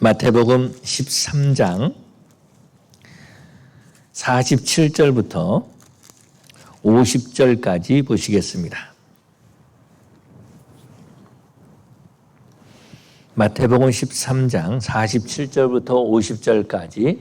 마태복음 13장 47절부터 50절까지 보시겠습니다. 마태복음 13장 47절부터 50절까지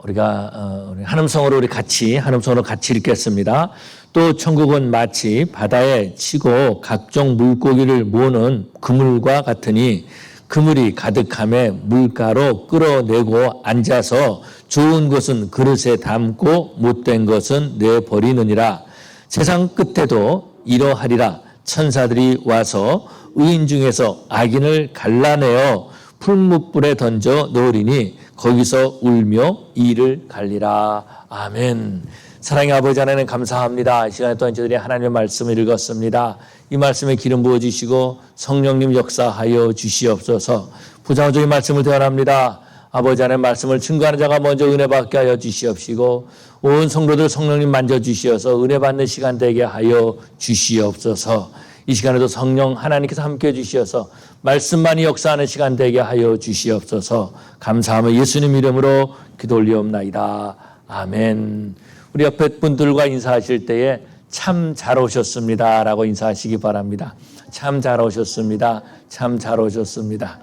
우리가 한음성으로 같이 읽겠습니다. 또 천국은 마치 바다에 치고 각종 물고기를 모으는 그물과 같으니 그물이 가득함에 물가로 끌어내고 앉아서 좋은 것은 그릇에 담고 못된 것은 내버리느니라. 세상 끝에도 이러하리라. 천사들이 와서 의인 중에서 악인을 갈라내어 풀무불에 던져 놓으리니 거기서 울며 이를 갈리라. 아멘. 사랑의 아버지 하나님 감사합니다. 이 시간에 또한 저희들이 하나님의 말씀을 읽었습니다. 이 말씀에 기름 부어주시고 성령님 역사하여 주시옵소서. 부자오적인 말씀을 대언합니다. 아버지 하나님의 말씀을 증거하는 자가 먼저 은혜 받게 하여 주시옵시고 온 성도들 성령님 만져주시어서 은혜 받는 시간 되게 하여 주시옵소서. 이 시간에도 성령 하나님께서 함께해 주시어서 말씀만이 역사하는 시간 되게 하여 주시옵소서. 감사하며 예수님 이름으로 기도 올리옵나이다. 아멘. 우리 옆에 분들과 인사하실 때에 참 잘 오셨습니다 라고 인사하시기 바랍니다. 참 잘 오셨습니다. 참 잘 오셨습니다.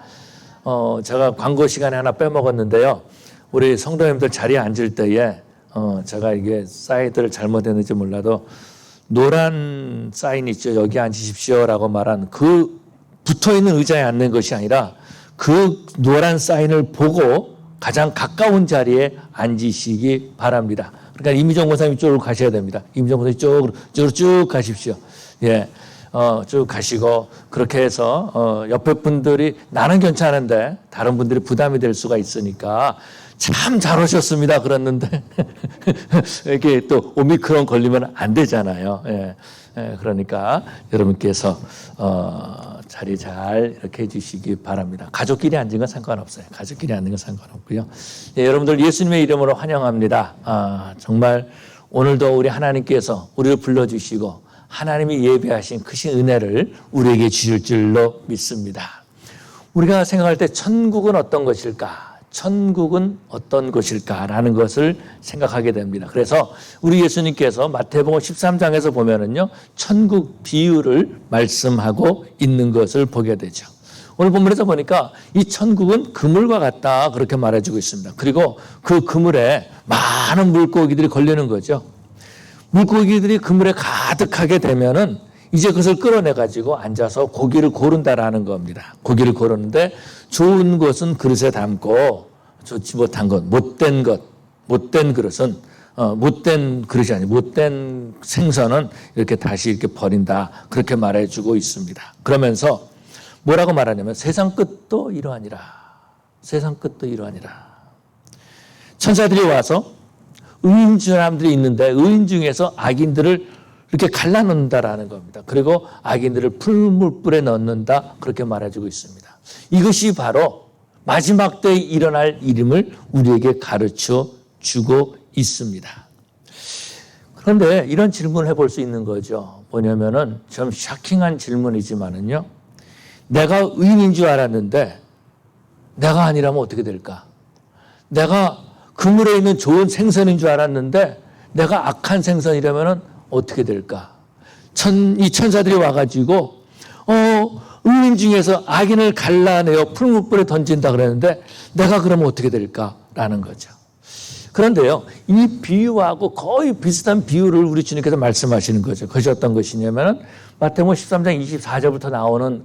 제가 광고 시간에 하나 빼먹었는데요. 우리 성도님들 자리에 앉을 때에 제가 이게 사이드를 잘못했는지 몰라도 노란 사인 있죠. 여기 앉으십시오라고 말한 그 붙어있는 의자에 앉는 것이 아니라 그 노란 사인을 보고 가장 가까운 자리에 앉으시기 바랍니다. 그러니까 이미정 권사님 이쪽으로 가셔야 됩니다. 이미정 권사님 이쪽으로 쭉 가십시오. 예, 쭉 가시고 그렇게 해서 옆에 분들이 나는 괜찮은데 다른 분들이 부담이 될 수가 있으니까 참 잘 오셨습니다. 그랬는데 이렇게 또 오미크론 걸리면 안 되잖아요. 예, 그러니까 여러분께서 자리 잘 이렇게 해주시기 바랍니다. 가족끼리 앉은 건 상관없어요. 가족끼리 앉는 건 상관없고요. 예, 여러분들 예수님의 이름으로 환영합니다. 정말 오늘도 우리 하나님께서 우리를 불러주시고 하나님이 예배하신 크신 은혜를 우리에게 주실 줄로 믿습니다. 우리가 생각할 때 천국은 어떤 것일까? 천국은 어떤 것일까라는 것을 생각하게 됩니다. 그래서 우리 예수님께서 마태복음 13장에서 보면은요, 천국 비유를 말씀하고 있는 것을 보게 되죠. 오늘 본문에서 보니까 이 천국은 그물과 같다 그렇게 말해주고 있습니다. 그리고 그 그물에 많은 물고기들이 걸리는 거죠. 물고기들이 그물에 가득하게 되면은 이제 그것을 끌어내가지고 앉아서 고기를 고른다라는 겁니다. 고기를 고르는데 좋은 것은 그릇에 담고 좋지 못한 것, 못된 그릇은, 못된 그릇이 아니고 못된 생선은 이렇게 다시 이렇게 버린다. 그렇게 말해주고 있습니다. 그러면서 뭐라고 말하냐면 세상 끝도 이러하니라. 세상 끝도 이러하니라. 천사들이 와서 의인 사람들이 있는데 의인 중에서 악인들을 이렇게 갈라놓는다라는 겁니다. 그리고 악인들을 풀무불에 넣는다. 그렇게 말해주고 있습니다. 이것이 바로 마지막 때에 일어날 일임을 우리에게 가르쳐 주고 있습니다. 그런데 이런 질문을 해볼 수 있는 거죠. 뭐냐면은 좀 쇼킹한 질문이지만은요. 내가 의인인 줄 알았는데 내가 아니라면 어떻게 될까? 내가 그물에 있는 좋은 생선인 줄 알았는데 내가 악한 생선이라면은 어떻게 될까? 이 천사들이 와가지고, 의인 중에서 악인을 갈라내어 풀무불에 던진다 그랬는데, 내가 그러면 어떻게 될까라는 거죠. 그런데요, 이 비유하고 거의 비슷한 비유를 우리 주님께서 말씀하시는 거죠. 그것이 어떤 것이냐면, 마태복음 13장 24절부터 나오는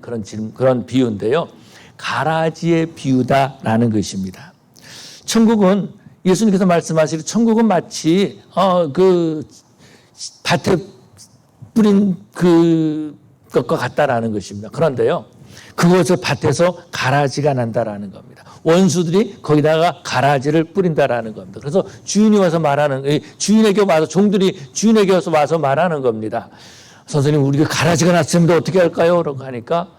그런 비유인데요. 가라지의 비유다라는 것입니다. 천국은, 예수님께서 말씀하시기를 천국은 마치, 밭에 뿌린 것과 같다라는 것입니다. 그런데요, 그것을 밭에서 가라지가 난다라는 겁니다. 원수들이 거기다가 가라지를 뿌린다라는 겁니다. 그래서 주인이 와서 말하는, 주인에게 와서, 종들이 주인에게 와서 말하는 겁니다. 선생님, 우리가 가라지가 났습니다. 어떻게 할까요? 라고 하니까,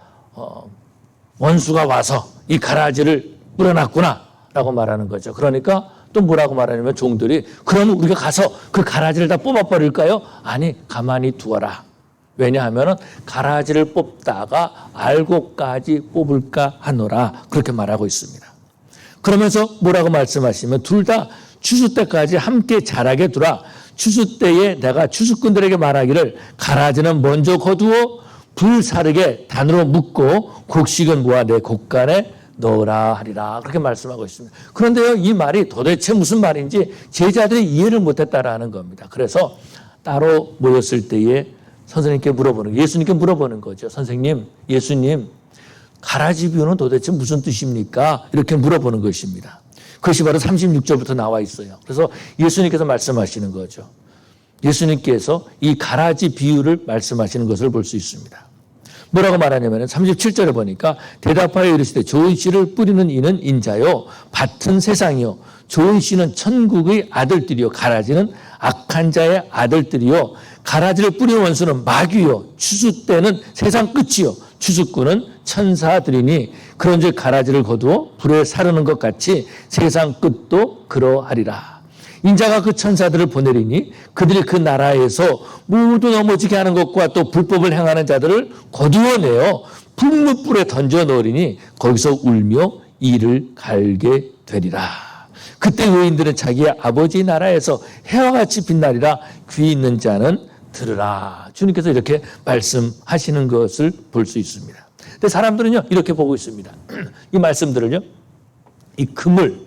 원수가 와서 이 가라지를 뿌려놨구나. 라고 말하는 거죠. 그러니까 또 뭐라고 말하냐면 종들이 그럼 우리가 가서 그 가라지를 다 뽑아버릴까요? 아니, 가만히 두어라. 왜냐하면 가라지를 뽑다가 알곡까지 뽑을까 하노라 그렇게 말하고 있습니다. 그러면서 뭐라고 말씀하시면 둘 다 추수 때까지 함께 자라게 두라. 추수 때에 내가 추수꾼들에게 말하기를 가라지는 먼저 거두어 불사르게 단으로 묶고 곡식은 모아 내 곡간에 넣으라 하리라 그렇게 말씀하고 있습니다. 그런데요, 이 말이 도대체 무슨 말인지 제자들이 이해를 못했다라는 겁니다. 그래서 따로 모였을 때에 선생님께 물어보는, 예수님께 물어보는 거죠. 선생님, 예수님, 가라지 비유는 도대체 무슨 뜻입니까? 이렇게 물어보는 것입니다. 그것이 바로 36절부터 나와 있어요. 그래서 예수님께서 말씀하시는 거죠. 예수님께서 이 가라지 비유를 말씀하시는 것을 볼 수 있습니다. 뭐라고 말하냐면 37절에 보니까 대답하여 이르시되 좋은 씨를 뿌리는 이는 인자요 밭은 세상이요 좋은 씨는 천국의 아들들이요 가라지는 악한 자의 아들들이요 가라지를 뿌리는 원수는 마귀요 추수 때는 세상 끝이요 추수꾼은 천사들이니 그런즉 가라지를 거두어 불에 사르는 것 같이 세상 끝도 그러하리라. 인자가 그 천사들을 보내리니 그들이 그 나라에서 모두 넘어지게 하는 것과 또 불법을 행하는 자들을 거두어내어 풀무불에 던져 넣으리니 거기서 울며 이를 갈게 되리라. 그때 의인들은 자기의 아버지 나라에서 해와 같이 빛나리라. 귀 있는 자는 들으라. 주님께서 이렇게 말씀하시는 것을 볼 수 있습니다. 근데 사람들은요 이렇게 보고 있습니다. 이 말씀들을요, 이 그물,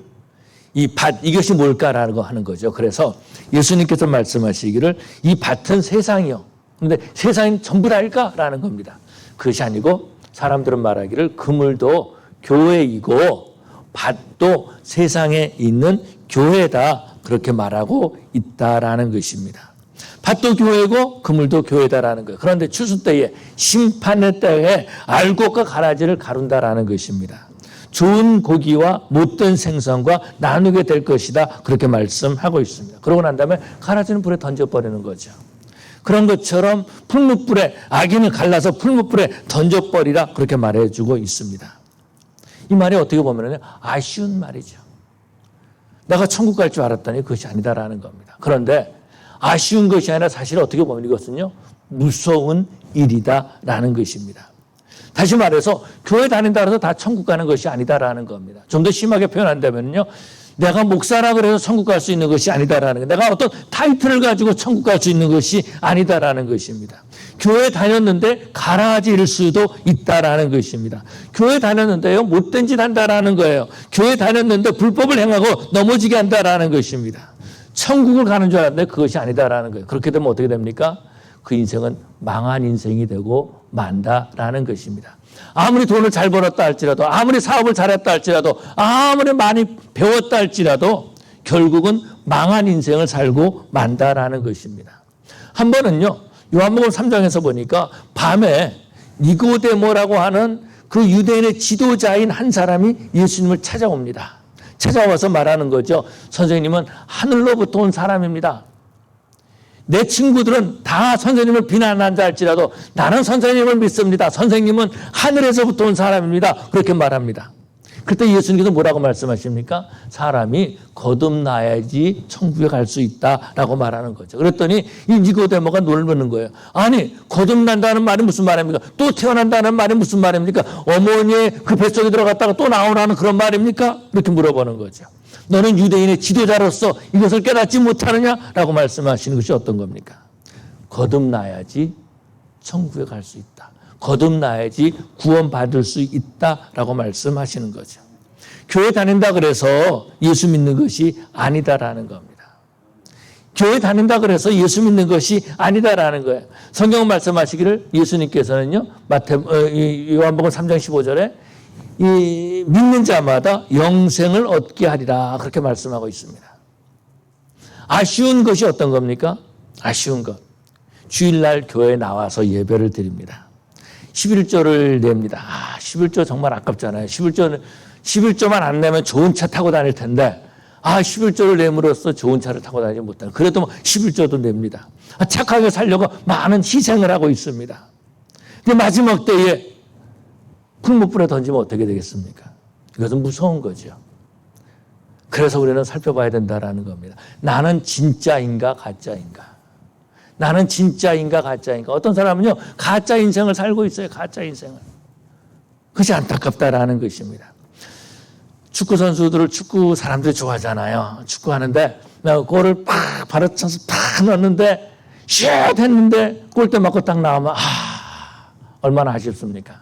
이 밭, 이것이 뭘까라는 거 하는 거죠. 그래서 예수님께서 말씀하시기를 이 밭은 세상이요. 그런데 세상이 전부랄까라는 겁니다. 그것이 아니고 사람들은 말하기를 그물도 교회이고 밭도 세상에 있는 교회다 그렇게 말하고 있다라는 것입니다. 밭도 교회고 그물도 교회다라는 거예요. 그런데 추수 때에 심판의 때에 알곡과 가라지를 가룬다라는 것입니다. 좋은 고기와 못된 생선과 나누게 될 것이다 그렇게 말씀하고 있습니다. 그러고 난 다음에 가라지는 불에 던져버리는 거죠. 그런 것처럼 풀무불에 악인을 갈라서 풀무불에 던져버리라 그렇게 말해주고 있습니다. 이 말이 어떻게 보면 아쉬운 말이죠. 내가 천국 갈 줄 알았더니 그것이 아니다라는 겁니다. 그런데 아쉬운 것이 아니라 사실 어떻게 보면 이것은요 무서운 일이다라는 것입니다. 다시 말해서 교회 다닌다고 해서 다 천국 가는 것이 아니다라는 겁니다. 좀 더 심하게 표현한다면요, 내가 목사라 그래서 천국 갈 수 있는 것이 아니다라는 것, 내가 어떤 타이틀을 가지고 천국 갈 수 있는 것이 아니다라는 것입니다. 교회 다녔는데 가라지일 수도 있다라는 것입니다. 교회 다녔는데요 못된 짓 한다라는 거예요. 교회 다녔는데 불법을 행하고 넘어지게 한다라는 것입니다. 천국을 가는 줄 알았는데 그것이 아니다라는 거예요. 그렇게 되면 어떻게 됩니까? 그 인생은 망한 인생이 되고 만다라는 것입니다. 아무리 돈을 잘 벌었다 할지라도, 아무리 사업을 잘했다 할지라도, 아무리 많이 배웠다 할지라도 결국은 망한 인생을 살고 만다라는 것입니다. 한 번은요, 요한복음 3장에서 보니까 밤에 니고데모라고 하는 그 유대인의 지도자인 한 사람이 예수님을 찾아옵니다. 찾아와서 말하는 거죠. 선생님은 하늘로부터 온 사람입니다. 내 친구들은 다 선생님을 비난한다 할지라도 나는 선생님을 믿습니다. 선생님은 하늘에서부터 온 사람입니다. 그렇게 말합니다. 그때 예수님께서 뭐라고 말씀하십니까? 사람이 거듭나야지 천국에 갈 수 있다라고 말하는 거죠. 그랬더니 이 니고데모가 놀라는 거예요. 아니, 거듭난다는 말이 무슨 말입니까? 또 태어난다는 말이 무슨 말입니까? 어머니의 그 뱃속에 들어갔다가 또 나오라는 그런 말입니까? 이렇게 물어보는 거죠. 너는 유대인의 지도자로서 이것을 깨닫지 못하느냐라고 말씀하시는 것이 어떤 겁니까? 거듭나야지 천국에 갈 수 있다. 거듭나야지 구원받을 수 있다라고 말씀하시는 거죠. 교회 다닌다 그래서 예수 믿는 것이 아니다라는 겁니다. 교회 다닌다 그래서 예수 믿는 것이 아니다라는 거예요. 성경 말씀하시기를 예수님께서는요, 요한복음 3장 15절에 이 믿는 자마다 영생을 얻게 하리라 그렇게 말씀하고 있습니다. 아쉬운 것이 어떤 겁니까? 아쉬운 것. 주일날 교회에 나와서 예배를 드립니다. 11조를 냅니다. 11조 정말 아깝잖아요. 11조만 안 내면 좋은 차 타고 다닐 텐데 11조를 내므로써 좋은 차를 타고 다니지 못하는, 그래도 11조도 냅니다. 착하게 살려고 많은 희생을 하고 있습니다. 근데 마지막 때에 풀무불에 던지면 어떻게 되겠습니까? 이것은 무서운 거죠. 그래서 우리는 살펴봐야 된다라는 겁니다. 나는 진짜인가 가짜인가? 나는 진짜인가 가짜인가. 어떤 사람은요, 가짜 인생을 살고 있어요. 가짜 인생을. 그것이 안타깝다라는 것입니다. 축구 선수들을 축구 사람들이 좋아하잖아요. 축구하는데 골을 팍 바로 쳐서 팍 넣었는데 슛 했는데 골대 맞고 딱 나오면 얼마나 아쉽습니까?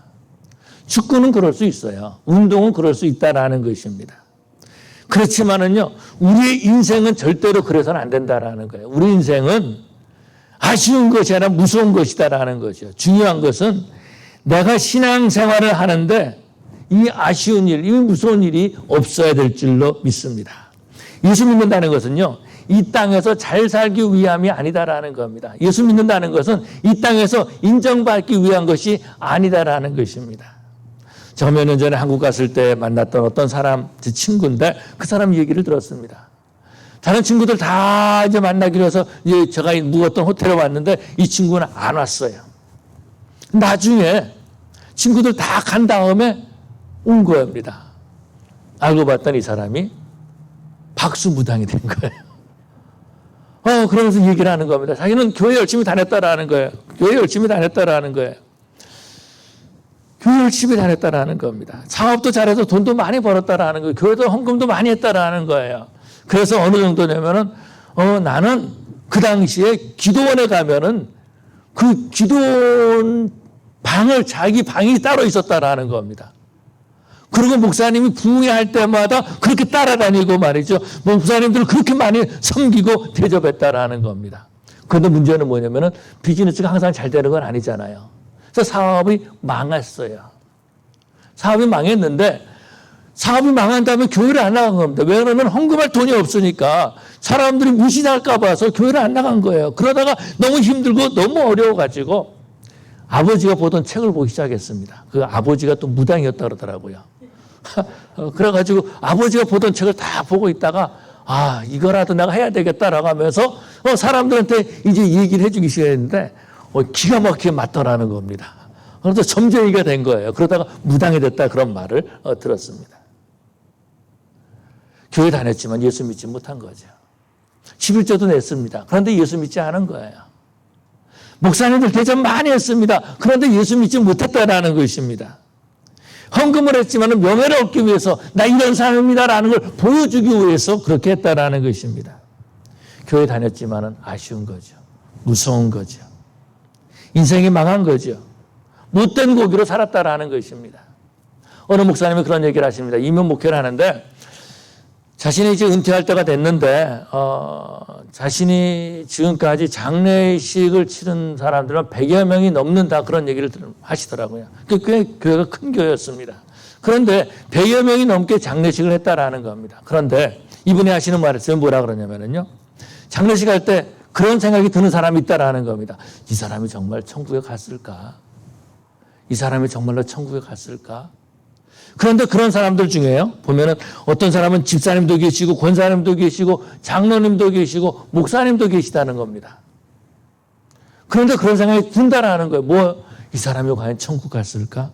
축구는 그럴 수 있어요. 운동은 그럴 수 있다라는 것입니다. 그렇지만은요, 우리의 인생은 절대로 그래서는 안 된다라는 거예요. 우리 인생은 아쉬운 것이 아니라 무서운 것이다라는 거죠. 중요한 것은 내가 신앙생활을 하는데 이 아쉬운 일, 이 무서운 일이 없어야 될 줄로 믿습니다. 예수 믿는다는 것은요, 이 땅에서 잘 살기 위함이 아니다라는 겁니다. 예수 믿는다는 것은 이 땅에서 인정받기 위한 것이 아니다라는 것입니다. 저 몇 년 전에 한국 갔을 때 만났던 어떤 사람, 제 친구인데 그 사람 얘기를 들었습니다. 다른 친구들 다 이제 만나기로 해서 이제 제가 묵었던 호텔에 왔는데 이 친구는 안 왔어요. 나중에 친구들 다 간 다음에 온 겁니다. 알고 봤더니 이 사람이 박수무당이 된 거예요. 그러면서 얘기를 하는 겁니다. 자기는 교회 열심히 다녔다라는 거예요. 교회 열심히 다녔다라는 거예요. 교회 열심히 다녔다라는 겁니다. 사업도 잘해서 돈도 많이 벌었다라는 거예요. 교회도 헌금도 많이 했다라는 거예요. 그래서 어느 정도냐면은, 나는 그 당시에 기도원에 가면은 그 기도원 자기 방이 따로 있었다라는 겁니다. 그리고 목사님이 부흥회할 때마다 그렇게 따라다니고 말이죠. 목사님들을 그렇게 많이 섬기고 대접했다라는 겁니다. 그런데 문제는 뭐냐면은 비즈니스가 항상 잘 되는 건 아니잖아요. 그래서 사업이 망했어요. 사업이 망했는데 사업이 망한 다음에 교회를 안 나간 겁니다. 왜냐하면 헌금할 돈이 없으니까 사람들이 무시할까 봐서 교회를 안 나간 거예요. 그러다가 너무 힘들고 너무 어려워가지고 아버지가 보던 책을 보기 시작했습니다. 그 아버지가 또 무당이었다 그러더라고요. 그래가지고 아버지가 보던 책을 다 보고 있다가 이거라도 내가 해야 되겠다라고 하면서 사람들한테 이제 얘기를 해주기 시작했는데 기가 막히게 맞더라는 겁니다. 그래서 점쟁이가 된 거예요. 그러다가 무당이 됐다 그런 말을 들었습니다. 교회 다녔지만 예수 믿지 못한 거죠. 11조도 냈습니다. 그런데 예수 믿지 않은 거예요. 목사님들 대접 많이 했습니다. 그런데 예수 믿지 못했다라는 것입니다. 헌금을 했지만 명예를 얻기 위해서 나 이런 사람입니다라는 걸 보여주기 위해서 그렇게 했다라는 것입니다. 교회 다녔지만 아쉬운 거죠. 무서운 거죠. 인생이 망한 거죠. 못된 고기로 살았다라는 것입니다. 어느 목사님이 그런 얘기를 하십니다. 이면 목회를 하는데 자신이 이제 은퇴할 때가 됐는데 자신이 지금까지 장례식을 치른 사람들은 100여 명이 넘는다 그런 얘기를 하시더라고요. 꽤 교회가 큰 교회였습니다. 그런데 100여 명이 넘게 장례식을 했다라는 겁니다. 그런데 이분이 하시는 말에서 뭐라 그러냐면요. 장례식 할 때 그런 생각이 드는 사람이 있다라는 겁니다. 이 사람이 정말 천국에 갔을까? 이 사람이 정말로 천국에 갔을까? 그런데 그런 사람들 중에요. 보면은 어떤 사람은 집사님도 계시고 권사님도 계시고 장로님도 계시고 목사님도 계시다는 겁니다. 그런데 그런 생각이 든다라는 거예요. 이 사람이 과연 천국 갔을까?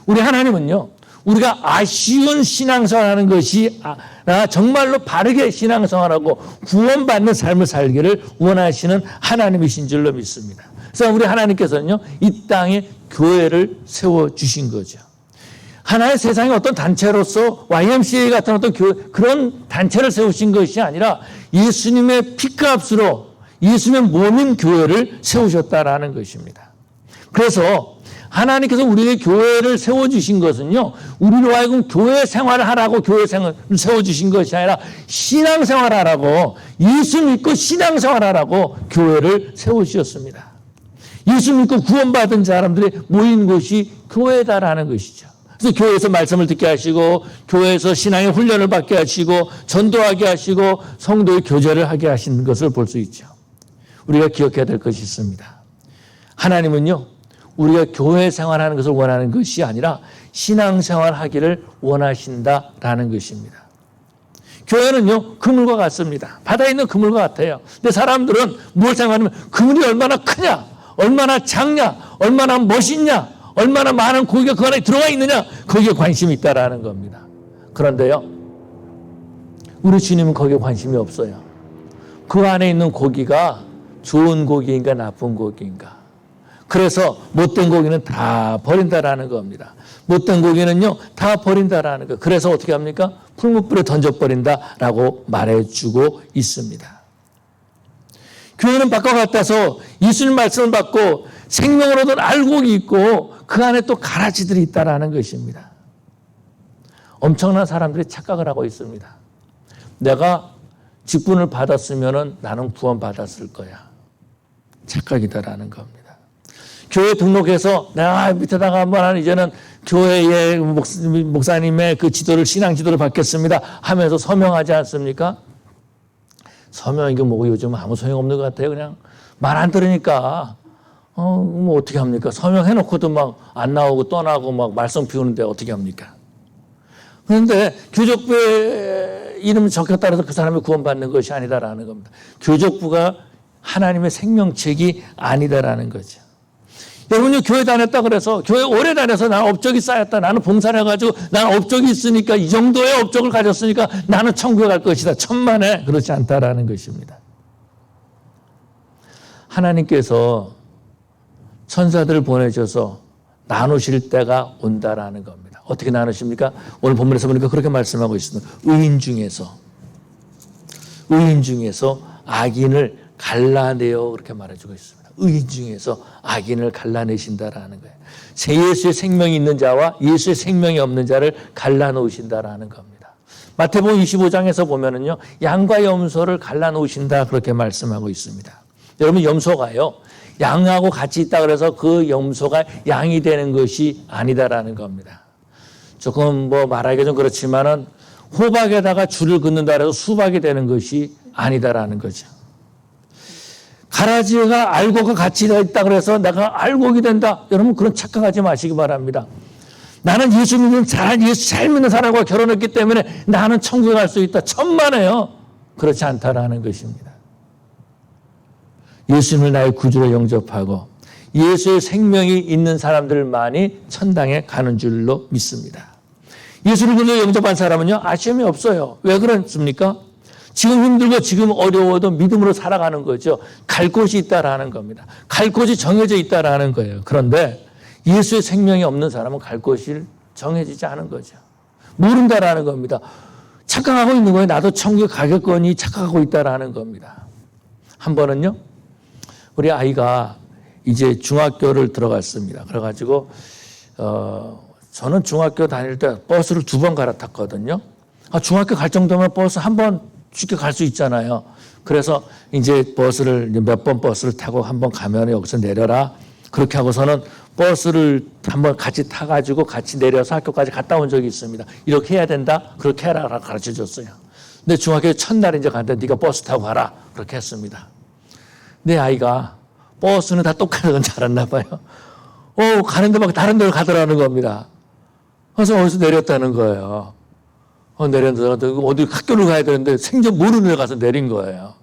우리 하나님은요. 우리가 아쉬운 신앙생활하는 것이 정말로 바르게 신앙생활하고 구원받는 삶을 살기를 원하시는 하나님이신 줄로 믿습니다. 그래서 우리 하나님께서는요. 이 땅에 교회를 세워주신 거죠. 하나의 세상의 어떤 단체로서 YMCA 같은 어떤 그런 단체를 세우신 것이 아니라 예수님의 피값으로 예수님의 몸인 교회를 세우셨다라는 것입니다. 그래서 하나님께서 우리에게 교회를 세워주신 것은요, 우리로 하여금 교회 생활을 하라고 교회 생활을 세워주신 것이 아니라 신앙생활 하라고, 예수 믿고 신앙생활 하라고 교회를 세우셨습니다. 예수 믿고 구원받은 사람들이 모인 곳이 교회다라는 것이죠. 그래서 교회에서 말씀을 듣게 하시고, 교회에서 신앙의 훈련을 받게 하시고, 전도하게 하시고, 성도의 교제를 하게 하시는 것을 볼 수 있죠. 우리가 기억해야 될 것이 있습니다. 하나님은요, 우리가 교회 생활하는 것을 원하는 것이 아니라 신앙생활 하기를 원하신다라는 것입니다. 교회는요, 그물과 같습니다. 바다에 있는 그물과 같아요. 근데 사람들은 뭘 생각하냐면 그물이 얼마나 크냐, 얼마나 작냐, 얼마나 멋있냐, 얼마나 많은 고기가 그 안에 들어가 있느냐, 거기에 관심이 있다라는 겁니다. 그런데요, 우리 주님은 거기에 관심이 없어요. 그 안에 있는 고기가 좋은 고기인가 나쁜 고기인가. 그래서 못된 고기는 다 버린다라는 겁니다. 못된 고기는요 다 버린다라는 거. 그래서 어떻게 합니까? 풀무불에 던져버린다라고 말해주고 있습니다. 교회는 밖과 같아서 예수님 말씀을 받고 생명을 얻은 알곡이 있고 그 안에 또 가라지들이 있다라는 것입니다. 엄청난 사람들이 착각을 하고 있습니다. 내가 직분을 받았으면 나는 구원받았을 거야. 착각이다라는 겁니다. 교회 등록해서 내가 밑에다가 한번 이제는 교회의 목사님의 그 지도를 신앙 지도를 받겠습니다 하면서 서명하지 않습니까? 서명 이게 뭐고 요즘 아무 소용 없는 것 같아요. 그냥 말 안 들으니까 뭐 어떻게 합니까? 서명해놓고도 막 안 나오고 떠나고 막 말썽 피우는데 어떻게 합니까? 그런데 교족부에 이름이 적혔다 해서 그 사람이 구원받는 것이 아니다라는 겁니다. 교족부가 하나님의 생명책이 아니다라는 거죠. 여러분이 교회 다녔다 그래서 교회 오래 다녀서 나는 업적이 쌓였다. 나는 봉사를 해가지고 나는 업적이 있으니까 이 정도의 업적을 가졌으니까 나는 천국에 갈 것이다. 천만에 그렇지 않다라는 것입니다. 하나님께서 천사들을 보내셔서 나누실 때가 온다라는 겁니다. 어떻게 나누십니까? 오늘 본문에서 보니까 그렇게 말씀하고 있습니다. 의인 중에서 악인을 갈라내어 그렇게 말해주고 있습니다. 의인 중에서 악인을 갈라내신다라는 거예요. 새 예수의 생명이 있는 자와 예수의 생명이 없는 자를 갈라놓으신다라는 겁니다. 마태복음 25장에서 보면은요, 양과 염소를 갈라놓으신다 그렇게 말씀하고 있습니다. 여러분 염소가요, 양하고 같이 있다 그래서 그 염소가 양이 되는 것이 아니다라는 겁니다. 조금 뭐 말하기가 좀 그렇지만은 호박에다가 줄을 긋는다 해서 수박이 되는 것이 아니다라는 거죠. 가라지가 알곡과 같이 있다 그래서 내가 알곡이 된다. 여러분 그런 착각하지 마시기 바랍니다. 나는 예수 믿는 예수 잘 믿는 사람과 결혼했기 때문에 나는 천국에 갈 수 있다. 천만에요. 그렇지 않다라는 것입니다. 예수님을 나의 구주로 영접하고 예수의 생명이 있는 사람들만이 천당에 가는 줄로 믿습니다. 예수를 구주로 영접한 사람은요 아쉬움이 없어요. 왜 그렇습니까? 지금 힘들고 지금 어려워도 믿음으로 살아가는 거죠. 갈 곳이 있다라는 겁니다. 갈 곳이 정해져 있다라는 거예요. 그런데 예수의 생명이 없는 사람은 갈 곳이 정해지지 않은 거죠. 모른다라는 겁니다. 착각하고 있는 거예요. 나도 천국에 가겠거니 착각하고 있다라는 겁니다. 한 번은요, 우리 아이가 이제 중학교를 들어갔습니다. 그래가지고 저는 중학교 다닐 때 버스를 2번 갈아탔거든요. 중학교 갈 정도면 버스 한 번 쉽게 갈 수 있잖아요. 그래서 이제 버스를 몇 번 버스를 타고 한번 가면 여기서 내려라. 그렇게 하고서는 버스를 한번 같이 타가지고 같이 내려서 학교까지 갔다 온 적이 있습니다. 이렇게 해야 된다. 그렇게 해라 가르쳐 줬어요. 근데 중학교 첫날 이제 갔는데 네가 버스 타고 가라. 그렇게 했습니다. 내 아이가 버스는 다 똑같은 건 줄 알았나 봐요. 가는데 막 다른 데로 가더라는 겁니다. 그래서 어디서 내렸다는 거예요. 내렸는데 어디 학교를 가야 되는데 생전 모르는 데 가서 내린 거예요.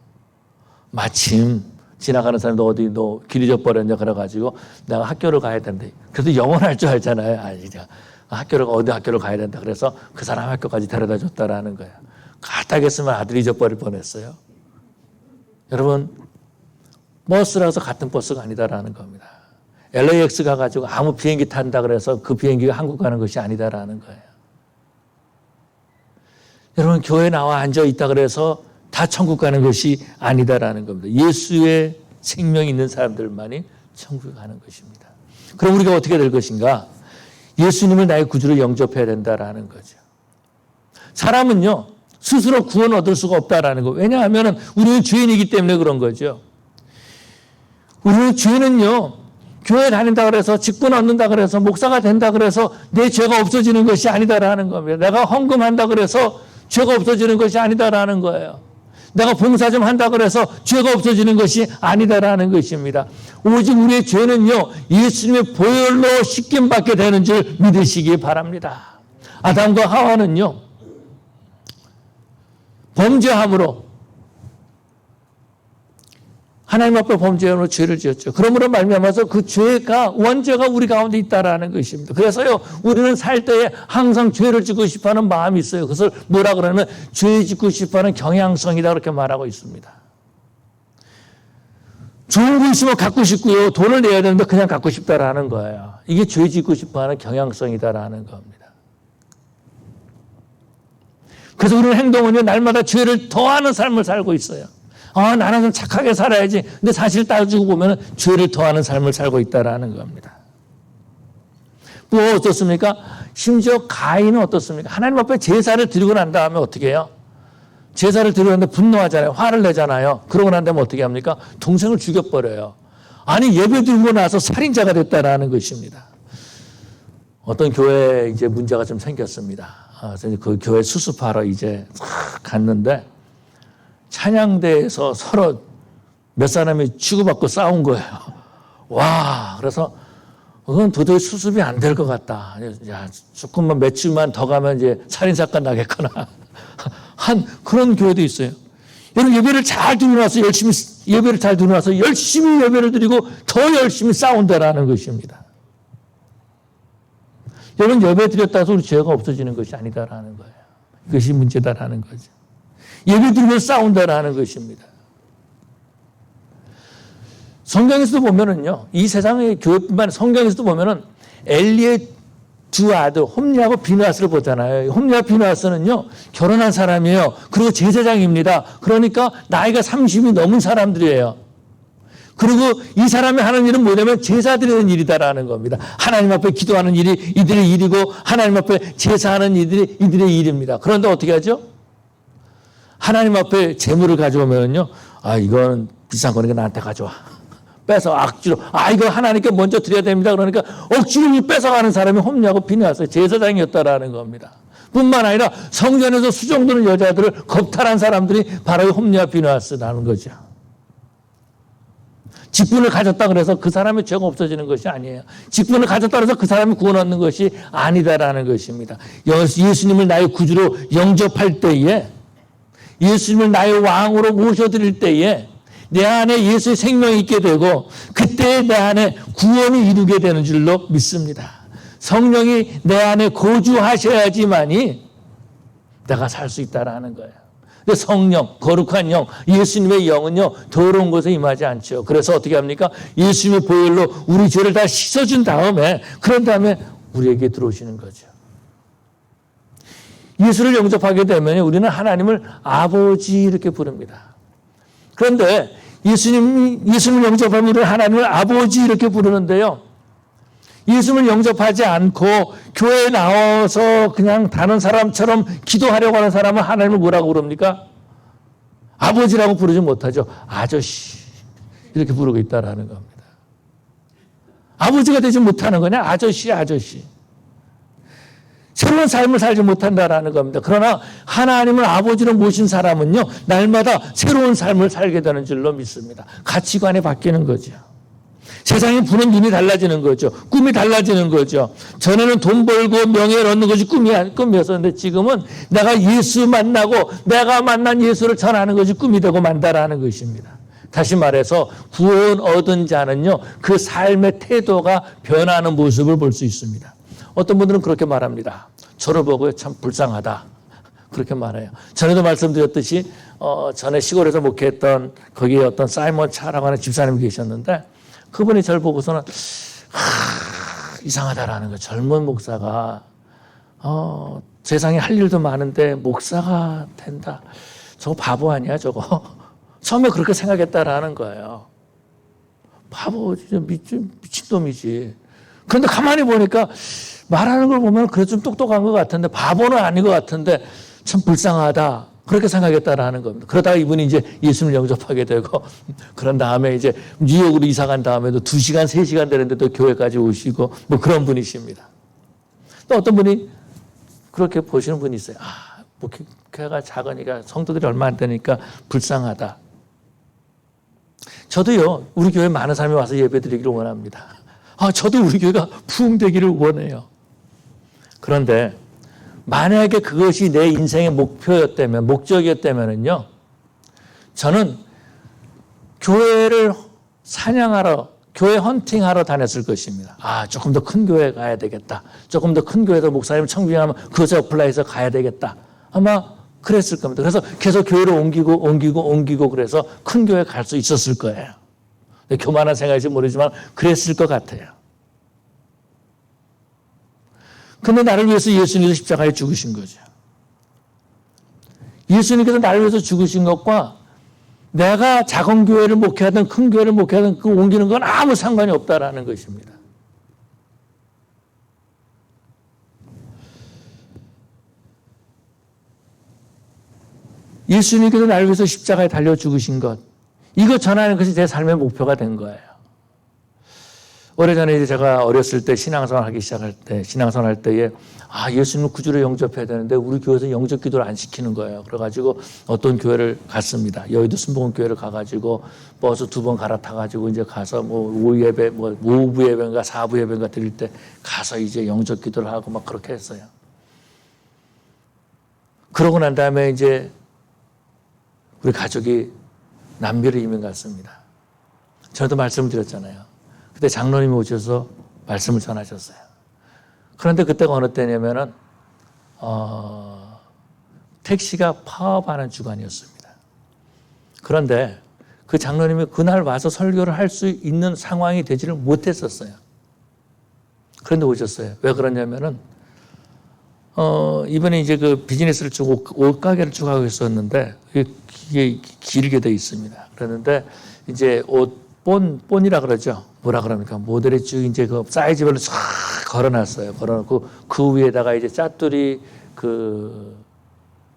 마침 지나가는 사람도 어디 너 길 잊어버렸냐 그래가지고 내가 학교를 가야 되는데 그래도 영어는 할 줄 알잖아요. 어디 학교를 가야 된다. 그래서 그 사람 학교까지 데려다 줬다라는 거예요. 가다겠으면 아들이 잊어버릴 뻔했어요. 여러분 버스라서 같은 버스가 아니다라는 겁니다. LAX 가가지고 아무 비행기 탄다 그래서 그 비행기가 한국 가는 것이 아니다라는 거예요. 여러분 교회에 나와 앉아있다 그래서 다 천국 가는 것이 아니다라는 겁니다. 예수의 생명이 있는 사람들만이 천국에 가는 것입니다. 그럼 우리가 어떻게 될 것인가? 예수님을 나의 구주로 영접해야 된다라는 거죠. 사람은요 스스로 구원 얻을 수가 없다라는 거. 왜냐하면 우리는 죄인이기 때문에 그런 거죠. 우리는 죄는요 교회 다닌다 그래서 직분 얻는다 그래서 목사가 된다 그래서 내 죄가 없어지는 것이 아니다라는 겁니다. 내가 헌금한다 그래서 죄가 없어지는 것이 아니다라는 거예요. 내가 봉사 좀 한다 그래서 죄가 없어지는 것이 아니다라는 것입니다. 오직 우리의 죄는요 예수님의 보혈로 씻김 받게 되는 줄 믿으시기 바랍니다. 아담과 하와는요 범죄함으로 하나님 앞에 범죄함으로 죄를 지었죠. 그러므로 말미암아서 그 죄가 원죄가 우리 가운데 있다라는 것입니다. 그래서요 우리는 살 때에 항상 죄를 짓고 싶어하는 마음이 있어요. 그것을 뭐라 그러면 죄 짓고 싶어하는 경향성이다 그렇게 말하고 있습니다. 좋은 거 있으면 갖고 싶고요. 돈을 내야 되는데 그냥 갖고 싶다라는 거예요. 이게 죄 짓고 싶어하는 경향성이다라는 겁니다. 그래서 우리는 행동은요, 날마다 죄를 더하는 삶을 살고 있어요. 나는 좀 착하게 살아야지. 근데 사실 따지고 보면 죄를 더하는 삶을 살고 있다라는 겁니다. 뭐 어떻습니까? 심지어 가인은 어떻습니까? 하나님 앞에 제사를 드리고 난 다음에 어떻게 해요? 제사를 드리고 난 다음에 분노하잖아요. 화를 내잖아요. 그러고 난 다음에 어떻게 합니까? 동생을 죽여버려요. 아니, 예배 드리고 나서 살인자가 됐다라는 것입니다. 어떤 교회에 이제 문제가 좀 생겼습니다. 그래서 그 교회 수습하러 이제 갔는데 찬양대에서 서로 몇 사람이 치고받고 싸운 거예요. 와, 그래서 그건 도저히 수습이 안 될 것 같다. 야, 조금만 며칠만 더 가면 이제 살인사건 나겠구나. 한 그런 교회도 있어요. 여러분, 예배를 잘 드리고 나서 열심히 예배를 드리고 더 열심히 싸운다라는 것입니다. 여러분, 예배 드렸다 해서 우리 죄가 없어지는 것이 아니다라는 거예요. 그것이 문제다라는 거죠. 예배 드리면 싸운다라는 것입니다. 성경에서도 보면은요, 이 세상의 교회뿐만 아니라 성경에서도 보면은 엘리의 두 아들 홈리하고 비느하스를 보잖아요. 홈리와 비느하스는요, 결혼한 사람이에요. 그리고 제사장입니다. 그러니까 나이가 30이 넘은 사람들이에요. 그리고 이 사람이 하는 일은 뭐냐면 제사 드리는 일이다라는 겁니다. 하나님 앞에 기도하는 일이 이들의 일이고 하나님 앞에 제사하는 일이 이들의 일입니다. 그런데 어떻게 하죠? 하나님 앞에 재물을 가져오면요, 이건 비싼 거니까 나한테 가져와. 뺏어 악지로, 이거 하나님께 먼저 드려야 됩니다. 그러니까 억지로 뺏어가는 사람이 홈리하고 비느하스 제사장이었다라는 겁니다. 뿐만 아니라 성전에서 수종드는 여자들을 겁탈한 사람들이 바로 홈리와 비느하스라는 거죠. 직분을 가졌다 그래서 그 사람의 죄가 없어지는 것이 아니에요. 직분을 가졌다 그래서 그 사람이 구원 얻는 것이 아니다라는 것입니다. 예수님을 나의 구주로 영접할 때에, 예수님을 나의 왕으로 모셔드릴 때에 내 안에 예수의 생명이 있게 되고 그때 내 안에 구원이 이루게 되는 줄로 믿습니다. 성령이 내 안에 거주하셔야지만이 내가 살 수 있다라는 거예요. 근데 성령, 거룩한 영, 예수님의 영은요, 더러운 곳에 임하지 않죠. 그래서 어떻게 합니까? 예수님의 보혈로 우리 죄를 다 씻어준 다음에, 그런 다음에 우리에게 들어오시는 거죠. 예수를 영접하게 되면 우리는 하나님을 아버지 이렇게 부릅니다. 그런데 예수님을 영접하면 우리는 하나님을 아버지 이렇게 부르는데요. 예수님을 영접하지 않고 교회에 나와서 그냥 다른 사람처럼 기도하려고 하는 사람은 하나님을 뭐라고 부릅니까? 아버지라고 부르지 못하죠. 아저씨 이렇게 부르고 있다라는 겁니다. 아버지가 되지 못하는 거냐? 아저씨. 새로운 삶을 살지 못한다라는 겁니다. 그러나 하나님을 아버지로 모신 사람은요, 날마다 새로운 삶을 살게 되는 줄로 믿습니다. 가치관이 바뀌는 거죠. 세상이 보는 눈이 달라지는 거죠. 꿈이 달라지는 거죠. 전에는 돈 벌고 명예를 얻는 것이 꿈이었었는데 지금은 내가 예수 만나고 내가 만난 예수를 전하는 것이 꿈이 되고 만다라는 것입니다. 다시 말해서 구원 얻은 자는요, 그 삶의 태도가 변하는 모습을 볼 수 있습니다. 어떤 분들은 그렇게 말합니다. 저를 보고 참 불쌍하다. 그렇게 말해요. 전에도 말씀드렸듯이 전에 시골에서 목회했던 거기에 어떤 사이먼 차라고 하는 집사님이 계셨는데 그분이 저를 보고서는 이상하다라는 거예요. 젊은 목사가 세상에 할 일도 많은데 목사가 된다. 저거 바보 아니야 저거. 처음에 그렇게 생각했다라는 거예요. 바보, 진짜 미친놈이지. 그런데 가만히 보니까 말하는 걸 보면 그래도 좀 똑똑한 것 같은데 바보는 아닌 것 같은데 참 불쌍하다. 그렇게 생각했다라는 겁니다. 그러다가 이분이 이제 예수님을 영접하게 되고 그런 다음에 이제 뉴욕으로 이사 간 다음에도 2시간, 3시간 되는데 또 교회까지 오시고 뭐 그런 분이십니다. 또 어떤 분이 그렇게 보시는 분이 있어요. 뭐 교회가 작으니까 성도들이 얼마 안 되니까 불쌍하다. 저도요, 우리 교회 많은 사람이 와서 예배 드리기를 원합니다. 저도 우리 교회가 부흥되기를 원해요. 그런데 만약에 그것이 내 인생의 목적이었다면요, 저는 교회를 사냥하러, 교회 헌팅하러 다녔을 것입니다. 조금 더 큰 교회 가야 되겠다. 조금 더 큰 교회에서 목사님 청빙하면 그것에 어플라이해서 가야 되겠다. 아마 그랬을 겁니다. 그래서 계속 교회를 옮기고 그래서 큰 교회 갈 수 있었을 거예요. 교만한 생각일지 모르지만 그랬을 것 같아요. 근데 나를 위해서 예수님께서 십자가에 죽으신 거죠. 예수님께서 나를 위해서 죽으신 것과 내가 작은 교회를 목회하든 큰 교회를 목회하든 그 옮기는 건 아무 상관이 없다라는 것입니다. 예수님께서 나를 위해서 십자가에 달려 죽으신 것, 이거 전하는 것이 제 삶의 목표가 된 거예요. 오래전에 이제 제가 어렸을 때 신앙생활 하기 시작할 때, 신앙생활 할 때에, 예수님을 구주로 영접해야 되는데 우리 교회에서 영접 기도를 안 시키는 거예요. 그래가지고 어떤 교회를 갔습니다. 여의도 순복음교회를 가가지고 버스 2번 갈아타가지고 이제 가서 오후 예배, 오후 예배인가 4부 예배인가 드릴 때 가서 이제 영접 기도를 하고 막 그렇게 했어요. 그러고 난 다음에 이제 우리 가족이 남미로 이민 갔습니다. 저도 말씀을 드렸잖아요. 그때 장로님이 오셔서 말씀을 전하셨어요. 그런데 그때가 어느 때냐면은, 택시가 파업하는 주간이었습니다. 그런데 그 장로님이 그날 와서 설교를 할 수 있는 상황이 되지를 못했었어요. 그런데 오셨어요. 왜 그러냐면은, 이번에 이제 그 비즈니스를 쭉, 옷가게를 쭉 하고 있었는데, 이게 길게 돼 있습니다. 그랬는데, 이제 본이라 그러죠. 뭐라 그럽니까? 모델에 쭉 이제 그 사이즈별로 쫙 걸어놨어요. 걸어놓고 그 위에다가 이제 짜투리 그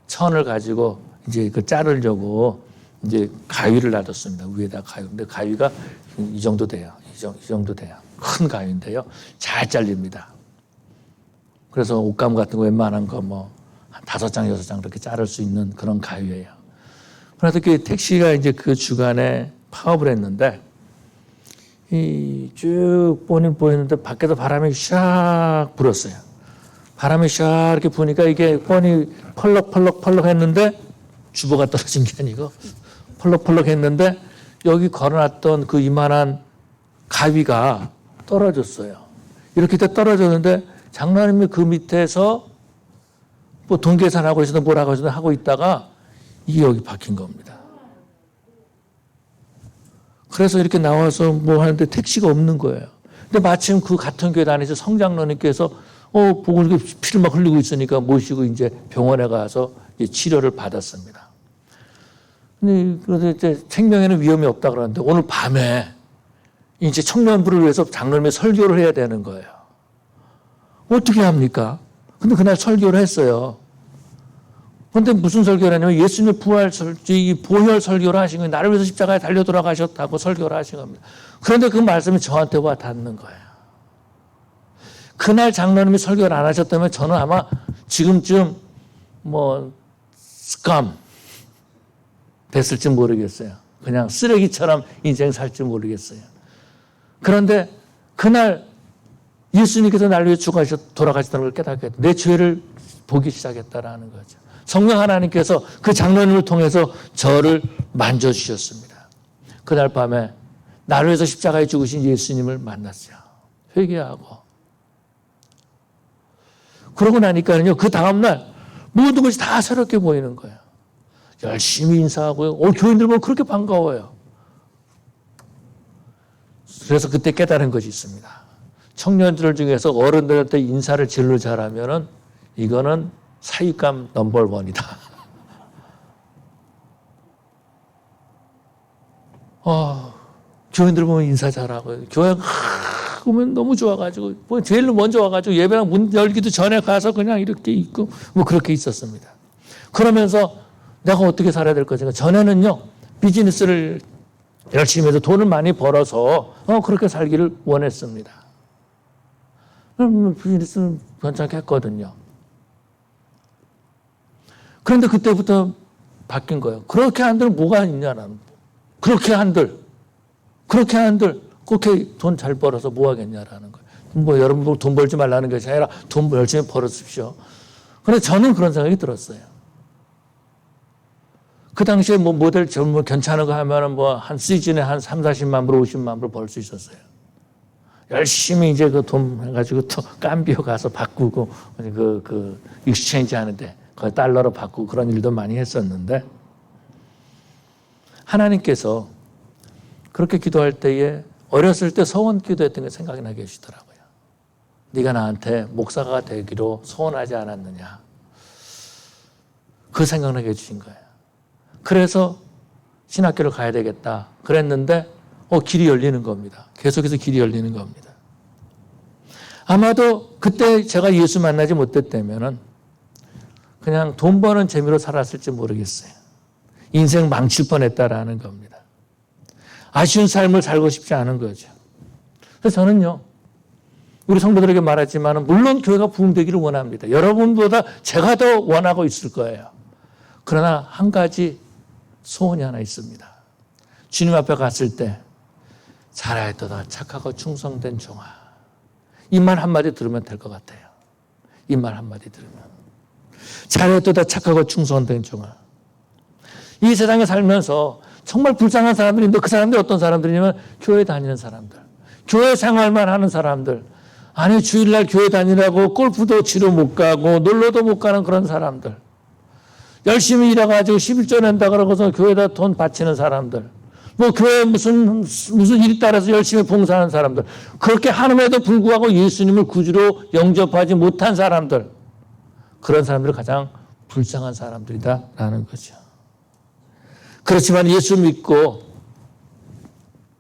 천을 가지고 이제 그 자르려고 이제 가위를 놔뒀습니다. 위에다가 가위. 근데 가위가 이 정도 돼요. 이 정도 돼요. 큰 가위인데요. 잘 잘립니다. 그래서 옷감 같은 거 웬만한 거 한 5장, 6장 그렇게 자를 수 있는 그런 가위예요. 그래서 그 택시가 이제 그 주간에 파업을 했는데 쭉 보이는데 밖에서 바람이 샥 불었어요. 바람이 샥 이렇게 부니까 이게 뻔히 펄럭 했는데 주보가 떨어진 게 아니고 펄럭 했는데 여기 걸어놨던 그 이만한 가위가 떨어졌어요. 이렇게 떨어졌는데 장로님이 그 밑에서 돈 계산하고 있어도 뭐라고 하고 있다가 이게 여기 박힌 겁니다. 그래서 이렇게 나와서 하는데 택시가 없는 거예요. 근데 마침 그 같은 교회 다니서 성장로님께서 보고 이렇게 피를 막 흘리고 있으니까 모시고 이제 병원에 가서 이제 치료를 받았습니다. 근데 그래서 이제 생명에는 위험이 없다 그러는데 오늘 밤에 이제 청년부를 위해서 장로님이 설교를 해야 되는 거예요. 어떻게 합니까? 근데 그날 설교를 했어요. 그런데 무슨 설교를 하냐면 예수님의 부활 보혈 설교를 하신 거예요. 나를 위해서 십자가에 달려 돌아가셨다고 설교를 하신 겁니다. 그런데 그 말씀이 저한테 와 닿는 거예요. 그날 장로님이 설교를 안 하셨다면 저는 아마 지금쯤 스캄 됐을지 모르겠어요. 그냥 쓰레기처럼 인생 살지 모르겠어요. 그런데 그날 예수님께서 나를 위해 돌아가셨다는 걸 깨닫게 내 죄를 보기 시작했다라는 거죠. 성령 하나님께서 그 장로님을 통해서 저를 만져주셨습니다. 그날 밤에 나를 위해서 십자가에 죽으신 예수님을 만났어요. 회개하고. 그러고 나니까요, 그 다음날 모든 것이 다 새롭게 보이는 거예요. 열심히 인사하고요. 교인들 보면 그렇게 반가워요. 그래서 그때 깨달은 것이 있습니다. 청년들 중에서 어른들한테 인사를 제일로 잘하면은 이거는 사윗감 넘버1이다. 교인들 보면 인사 잘하고 교회 보면 너무 좋아가지고 제일 먼저 와가지고 예배랑 문 열기도 전에 가서 그냥 이렇게 있고 그렇게 있었습니다. 그러면서 내가 어떻게 살아야 될 거지? 전에는요 비즈니스를 열심히 해서 돈을 많이 벌어서 그렇게 살기를 원했습니다. 비즈니스는 괜찮게 했거든요. 그런데 그때부터 바뀐 거예요. 그렇게 한들 뭐가 있냐라는. 그렇게 한들 그렇게 돈 잘 벌어서 뭐 하겠냐라는 거예요. 여러분 돈 벌지 말라는 것이 아니라 돈 열심히 벌어십시오. 그런데 저는 그런 생각이 들었어요. 그 당시에 모델 괜찮은 거 하면은 한 시즌에 한 3, 40만 불, 50만 불 벌 수 있었어요. 열심히 이제 그 돈 해가지고 또 깜비오 가서 바꾸고 그 익스체인지 하는데 거의 달러로 바꾸고 그런 일도 많이 했었는데 하나님께서 그렇게 기도할 때에 어렸을 때 소원 기도했던 게 생각이 나게 해주더라고요. 네가 나한테 목사가 되기로 소원하지 않았느냐. 그 생각나게 해주신 거예요. 그래서 신학교를 가야 되겠다 그랬는데 길이 열리는 겁니다. 계속해서 길이 열리는 겁니다. 아마도 그때 제가 예수 만나지 못했다면 그냥 돈 버는 재미로 살았을지 모르겠어요. 인생 망칠 뻔했다라는 겁니다. 아쉬운 삶을 살고 싶지 않은 거죠. 그래서 저는요, 우리 성도들에게 말하지만 물론 교회가 부흥되기를 원합니다. 여러분보다 제가 더 원하고 있을 거예요. 그러나 한 가지 소원이 하나 있습니다. 주님 앞에 갔을 때 잘하였도다 착하고 충성된 종아. 이 말 한마디 들으면 될 것 같아요. 이 말 한마디 들으면. 잘하였도다 착하고 충성된 종아. 이 세상에 살면서 정말 불쌍한 사람들인데 그 사람들이 어떤 사람들이냐면 교회 다니는 사람들. 교회 생활만 하는 사람들. 아니 주일날 교회 다니라고 골프도 치러 못 가고 놀러도 못 가는 그런 사람들. 열심히 일해가지고 11조 낸다 그러고서 교회에다 돈 바치는 사람들. 뭐 교회 무슨 일 따라서 열심히 봉사하는 사람들. 그렇게 하는에도 불구하고 예수님을 구주로 영접하지 못한 사람들. 그런 사람들이 가장 불쌍한 사람들이다라는 거죠. 그렇지만 예수 믿고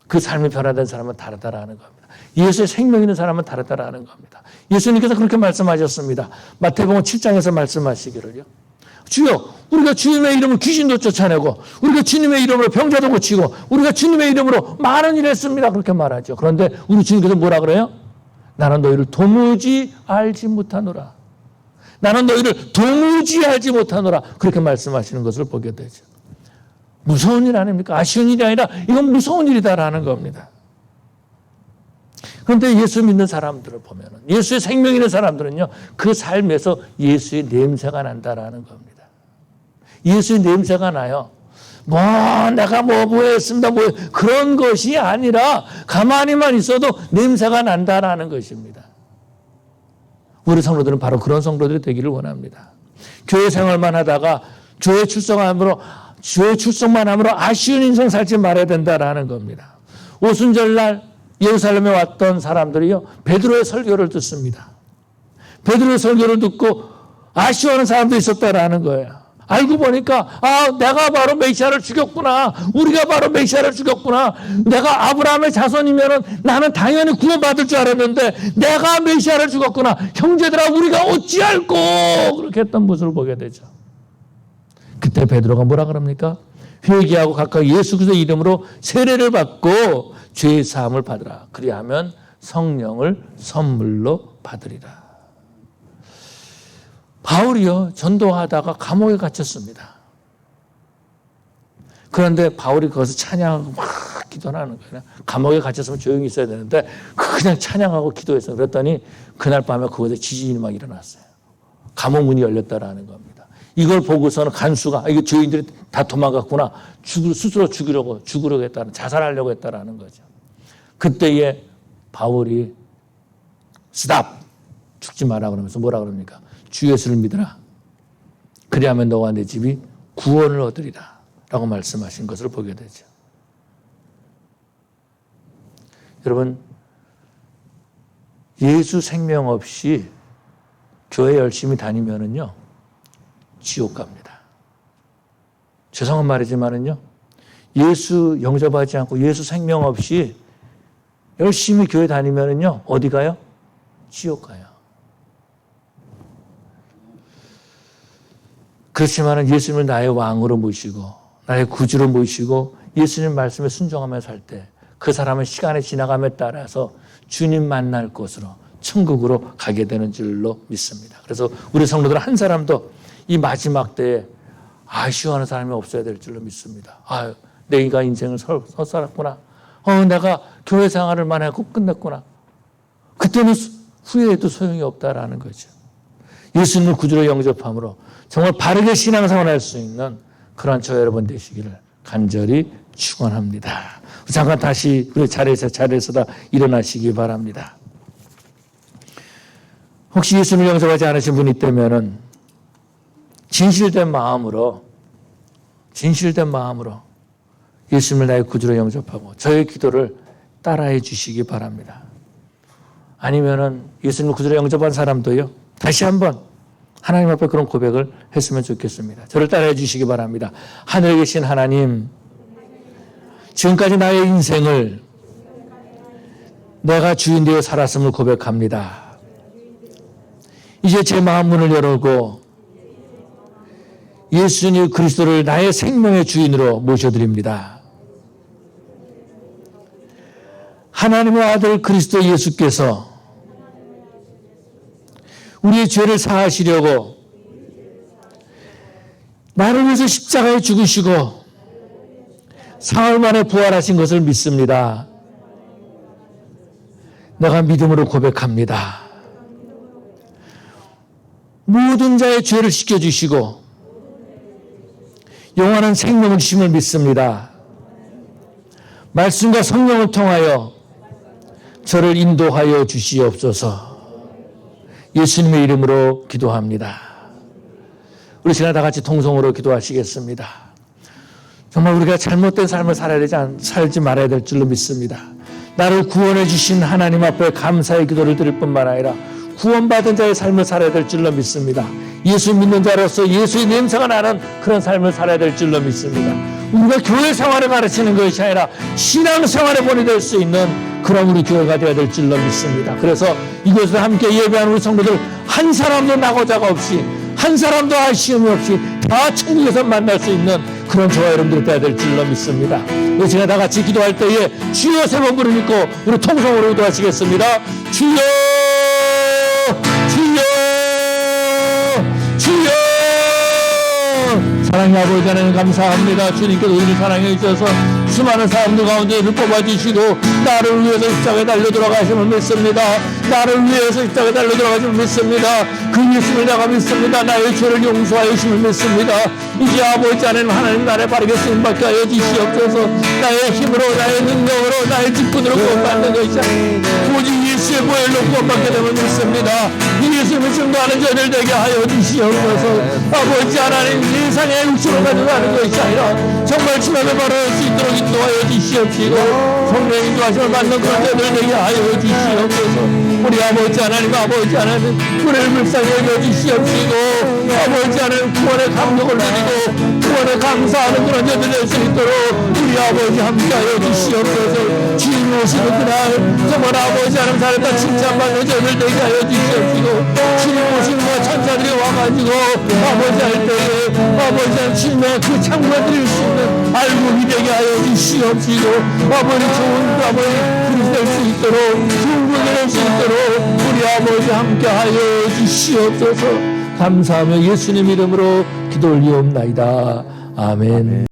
그 삶이 변화된 사람은 다르다라는 겁니다. 예수의 생명 있는 사람은 다르다라는 겁니다. 예수님께서 그렇게 말씀하셨습니다. 마태복음 7장에서 말씀하시기를요. 주여, 우리가 주님의 이름으로 귀신도 쫓아내고 우리가 주님의 이름으로 병자도 고치고 우리가 주님의 이름으로 많은 일을 했습니다. 그렇게 말하죠. 그런데 우리 주님께서 뭐라 그래요? 나는 너희를 도무지 알지 못하노라. 나는 너희를 도무지 알지 못하노라. 그렇게 말씀하시는 것을 보게 되죠. 무서운 일 아닙니까? 아쉬운 일이 아니라 이건 무서운 일이다라는 겁니다. 그런데 예수 믿는 사람들을 보면 예수의 생명 있는 사람들은요. 그 삶에서 예수의 냄새가 난다라는 겁니다. 예수의 냄새가 나요. 내가 뭐 했습니다. 그런 것이 아니라 가만히만 있어도 냄새가 난다라는 것입니다. 우리 성도들은 바로 그런 성도들이 되기를 원합니다. 교회 생활만 하다가 교회 출석만 함으로 아쉬운 인생 살지 말아야 된다라는 겁니다. 오순절날 예루살렘에 왔던 사람들이요. 베드로의 설교를 듣습니다. 베드로의 설교를 듣고 아쉬워하는 사람도 있었다라는 거예요. 알고 보니까 내가 바로 메시아를 죽였구나. 우리가 바로 메시아를 죽였구나. 내가 아브라함의 자손이면 나는 당연히 구원받을 줄 알았는데 내가 메시아를 죽였구나. 형제들아 우리가 어찌할꼬 그렇게 했던 모습을 보게 되죠. 그때 베드로가 뭐라 그럽니까? 회개하고 각각 예수 그리스도의 이름으로 세례를 받고 죄의 사함을 받으라. 그리하면 성령을 선물로 받으리라. 바울이요 전도하다가 감옥에 갇혔습니다. 그런데 바울이 거기서 찬양하고 막 기도하는 거예요. 감옥에 갇혔으면 조용히 있어야 되는데 그냥 찬양하고 기도해서 그랬더니 그날 밤에 그곳에 지진이 막 일어났어요. 감옥 문이 열렸다라는 겁니다. 이걸 보고서는 간수가 이게 죄인들이 다 도망갔구나. 스스로 죽으려고 했다는 자살하려고 했다라는 거죠. 그때에 바울이 스탑 죽지 마라 그러면서 뭐라 그럽니까? 주 예수를 믿어라. 그리하면 너와 내 집이 구원을 얻으리라 라고 말씀하신 것을 보게 되죠. 여러분 예수 생명 없이 교회 열심히 다니면은요 지옥 갑니다. 죄송한 말이지만은요 예수 영접하지 않고 예수 생명 없이 열심히 교회 다니면은요 어디 가요? 지옥 가요. 그렇지만은 예수님을 나의 왕으로 모시고 나의 구주로 모시고 예수님 말씀에 순종하며 살 때 그 사람은 시간이 지나감에 따라서 주님 만날 곳으로 천국으로 가게 되는 줄로 믿습니다. 그래서 우리 성도들 한 사람도 이 마지막 때에 아쉬워하는 사람이 없어야 될 줄로 믿습니다. 내가 인생을 살았구나. 내가 교회 생활을 많이 하고 끝냈구나. 그때는 후회해도 소용이 없다라는 거죠. 예수님을 구주로 영접함으로 정말 바르게 신앙생활을 할 수 있는 그런 저 여러분 되시기를 간절히 축원합니다. 잠깐 다시 우리 자리에서 다 일어나시기 바랍니다. 혹시 예수님을 영접하지 않으신 분이 있다면은 진실된 마음으로 예수님을 나의 구주로 영접하고 저의 기도를 따라해 주시기 바랍니다. 아니면은 예수님을 구주로 영접한 사람도요, 다시 한번 하나님 앞에 그런 고백을 했으면 좋겠습니다. 저를 따라해 주시기 바랍니다. 하늘에 계신 하나님, 지금까지 나의 인생을 내가 주인 되어 살았음을 고백합니다. 이제 제 마음 문을 열고 예수님 그리스도를 나의 생명의 주인으로 모셔드립니다. 하나님의 아들 그리스도 예수께서 우리의 죄를 사하시려고 나를 위해서 십자가에 죽으시고 사흘 만에 부활하신 것을 믿습니다. 내가 믿음으로 고백합니다. 모든 자의 죄를 씻겨주시고 영원한 생명을 주심을 믿습니다. 말씀과 성령을 통하여 저를 인도하여 주시옵소서. 예수님의 이름으로 기도합니다. 우리 시간 다 같이 통성으로 기도하시겠습니다. 정말 우리가 잘못된 삶을 살지 말아야 될 줄로 믿습니다. 나를 구원해 주신 하나님 앞에 감사의 기도를 드릴 뿐만 아니라 구원받은 자의 삶을 살아야 될 줄로 믿습니다. 예수 믿는 자로서 예수의 냄새가 나는 그런 삶을 살아야 될 줄로 믿습니다. 우리가 교회 생활을 가르치는 것이 아니라 신앙 생활에 본이 수 있는 그런 우리 교회가 되어야 될 줄로 믿습니다. 그래서 이곳에서 함께 예배하는 우리 성도들 한 사람도 나고자가 없이 한 사람도 아쉬움이 없이 다 천국에서 만날 수 있는 그런 저와 여러분들이 되어야 될 줄로 믿습니다. 우리 제가 다 같이 기도할 때에 주여 세 번 부르니까 우리 통성으로 기도하시겠습니다. 주여 주여 주여. 사랑의 아버지 하나님 감사합니다. 주님께서 우리를 사랑해 주셔서 수많은 사람들 가운데 우리를 뽑아주시고 나를 위해서 십자가에 달려 들어가심을 믿습니다. 나를 위해서 십자가에 달려 들어가심을 믿습니다. 그 예수를 내가 믿습니다. 나의 죄를 용서하여 주심을 믿습니다. 이제 아버지 하나님 나를 바르게 쓰임받게 하여 주시옵소서. 나의 힘으로 나의 능력으로 나의 직분으로 구원받는 것이 아니라 오직 예수의 보혈로 구원받게 되면 믿습니다. 이 예수님을 증거하는 저들 되게 하여 주시옵소서. 아버지 하나님 세상의 육신을 가지고 가는 것이 아니라 정말 주님의 바라볼 수 있도록 인도하여 주시옵시고 성령의 인도하심을 받는 그런 자들 되게 하여 주시옵소서. 우리 아버지 하나님 우리를 불쌍히 여겨주시옵시고 아버지 하나님 구원의 감격을 누리고 구원에 감사하는 그런 자들 될 수 있도록 우리 아버지 함께하여 주시옵소서. 주님 오시는 그날 정말 아버지 하나님 살았다 칭찬받는 자들 되게 하여 주시옵시고 주님 오시는 천사들이 와가지고 아버지 할 때에 아버지 하나님 주님의 그 창고에 드릴 수 있는 알곡이 되게 하여 주시옵시고 아버지 좋은 아버지 그릇 될수 있도록 좋은 분이 될 수 있도록 우리 아버지 함께하여 주시옵소서. 감사하며 예수님 이름으로 기도 올리옵나이다. 아멘.